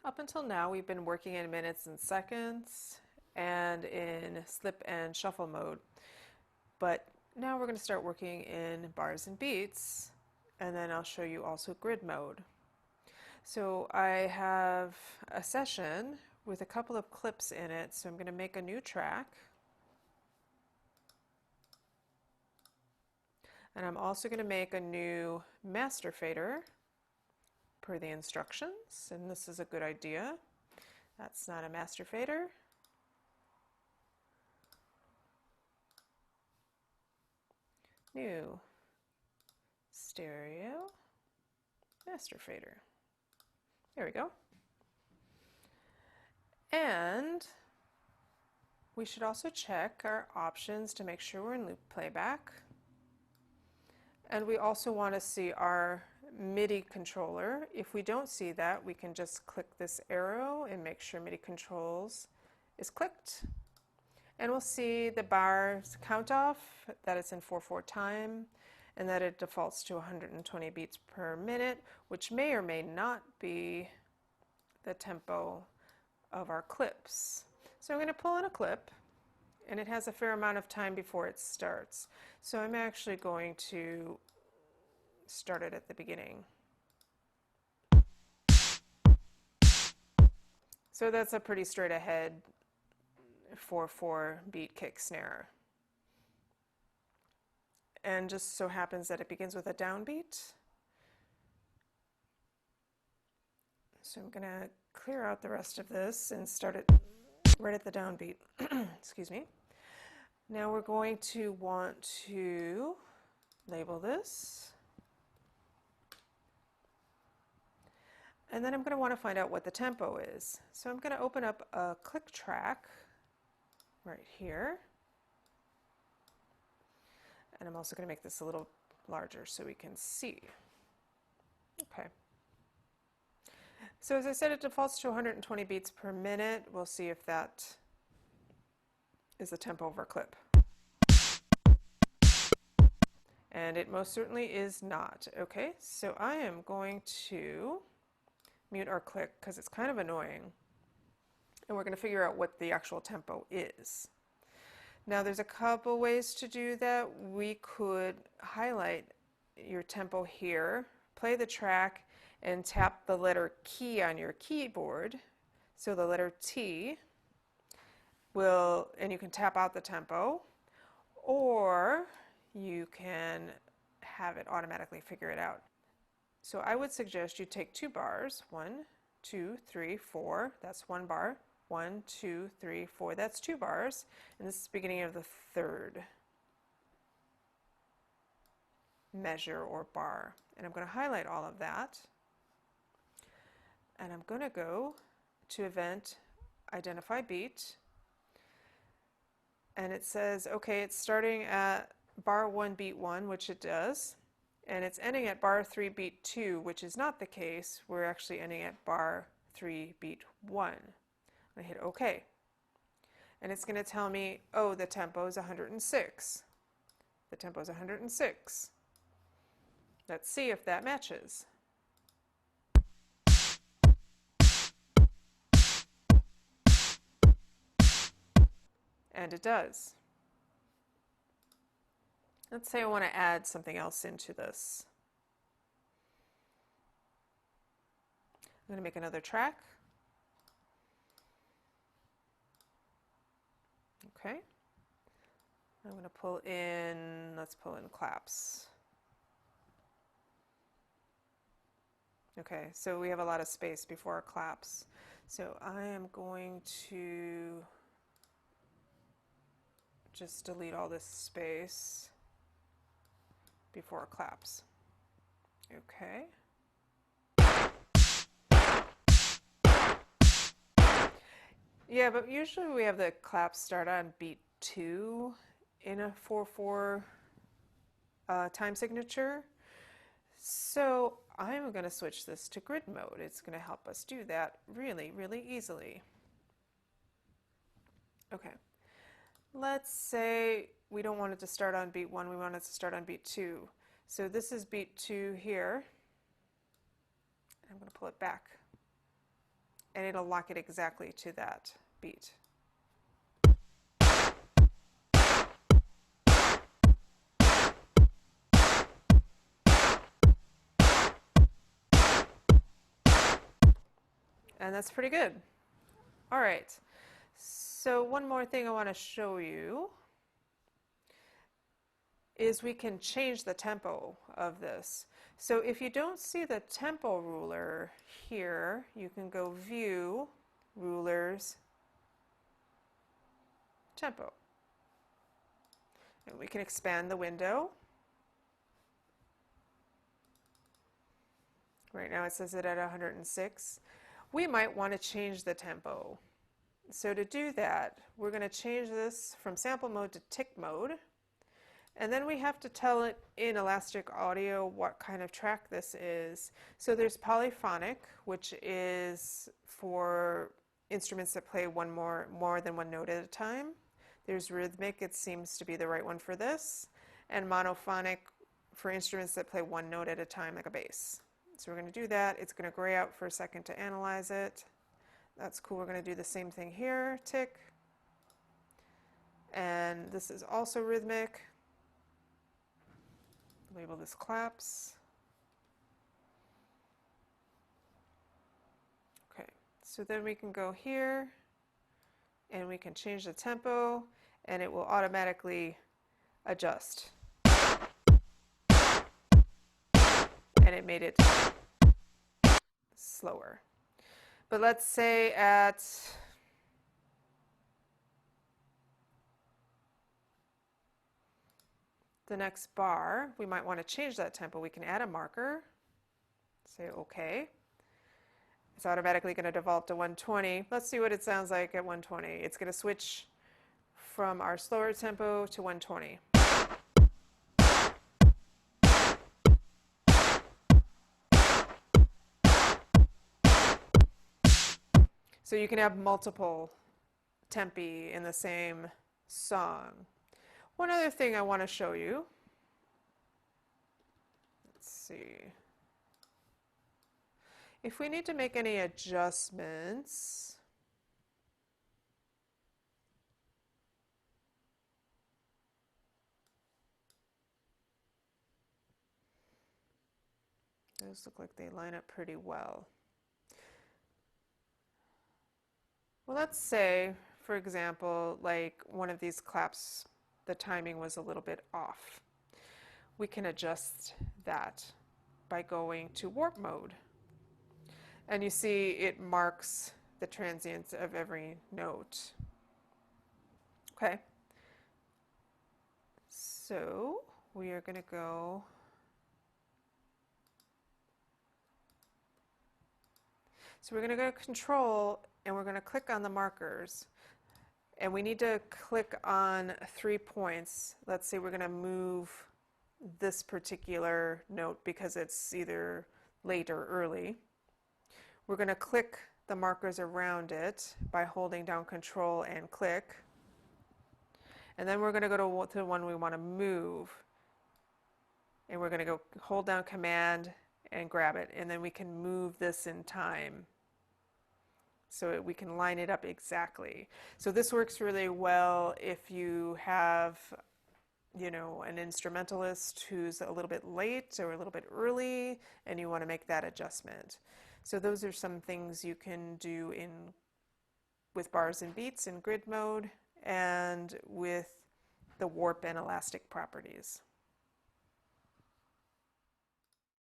Up until now, we've been working in minutes and seconds and in slip and shuffle mode. But now we're going to start working in bars and beats, and then I'll show you also grid mode. So I have a session with a couple of clips in it, so I'm going to make a new track. And I'm also going to make a new master fader per the instructions, and this is a good idea. That's not a master fader. New stereo master fader. There we go. And we should also check our options to make sure we're in loop playback. And we also want to see our MIDI controller. If we don't see that, we can just click this arrow and make sure MIDI controls is clicked. And we'll see the bars count off, that it's in 4/4 time, and that it defaults to 120 beats per minute, which may or may not be the tempo of our clips. So I'm going to pull in a clip, and it has a fair amount of time before it starts. So I'm actually going to start it at the beginning. So that's a pretty straight ahead 4/4 beat kick snare. And just so happens that it begins with a downbeat. So I'm going to clear out the rest of this and start it right at the downbeat. Excuse me. Now we're going to want to label this. And then I'm going to want to find out what the tempo is. So I'm going to open up a click track right here. And I'm also going to make this a little larger so we can see. Okay. So as I said, it defaults to 120 beats per minute. We'll see if that is the tempo of our clip. And it most certainly is not. Okay, so I am going to mute our click because it's kind of annoying. And we're going to figure out what the actual tempo is. Now there's a couple ways to do that. We could highlight your tempo here, play the track, and tap the letter key on your keyboard. So the letter T will, and you can tap out the tempo, or you can have it automatically figure it out. So I would suggest you take 2 bars, 1, 2, 3, 4, that's 1 bar, 1, 2, 3, 4, that's 2 bars, and this is the beginning of the 3rd measure or bar. And I'm going to highlight all of that, and I'm going to go to Event, Identify Beat, and it says, okay, it's starting at bar 1, beat 1, which it does, and it's ending at bar 3, beat 2, which is not the case. We're actually ending at bar 3, beat 1. I hit OK. And it's going to tell me, oh, the tempo is 106. The tempo is 106. Let's see if that matches. And it does. Let's say I want to add something else into this. I'm going to make another track. Okay. I'm going to pull in, let's pull in claps. Okay, so we have a lot of space before our claps. So I am going to just delete all this space before our claps. Okay. Yeah, but usually we have the claps start on beat 2 in a 4/4 time signature. So I'm going to switch this to grid mode. It's going to help us do that really, really easily. Okay. Let's say we don't want it to start on beat 1, we want it to start on beat 2. So this is beat 2 here. I'm going to pull it back. and it'll lock it exactly to that beat. And that's pretty good. All right, so one more thing I want to show you is we can change the tempo of this. So if you don't see the tempo ruler here, you can go View, Rulers, Tempo. And we can expand the window. Right now it says it at 106. We might want to change the tempo. So to do that, we're going to change this from sample mode to tick mode. And then we have to tell it in Elastic Audio what kind of track this is. So there's polyphonic, which is for instruments that play more than one note at a time. There's rhythmic, it seems to be the right one for this. And monophonic for instruments that play one note at a time, like a bass. So we're going to do that. It's going to gray out for a second to analyze it. That's cool. We're going to do the same thing here, tick. And this is also rhythmic. Label this claps. Okay, so then we can go here and we can change the tempo and it will automatically adjust. And it made it slower. But let's say at the next bar, we might want to change that tempo. We can add a marker, say OK. It's automatically going to default to 120. Let's see what it sounds like at 120. It's going to switch from our slower tempo to 120. So you can have multiple tempi in the same song. One other thing I want to show you. Let's see. If we need to make any adjustments, those look like they line up pretty well. Well, let's say, for example, like one of these claps, the timing was a little bit off. We can adjust that by going to warp mode. And you see it marks the transients of every note. Okay. So we are going to go So we're going to go to Control and we're going to click on the markers. And we need to click on 3 points. Let's say we're going to move this particular note because it's either late or early. We're going to click the markers around it by holding down Control and click. And then we're going to go to the one we want to move. And we're going to go hold down Command and grab it. And then we can move this in time. So we can line it up exactly. So this works really well if you have, you know, an instrumentalist who's a little bit late or a little bit early and you want to make that adjustment. So those are some things you can do with bars and beats in grid mode and with the warp and elastic properties.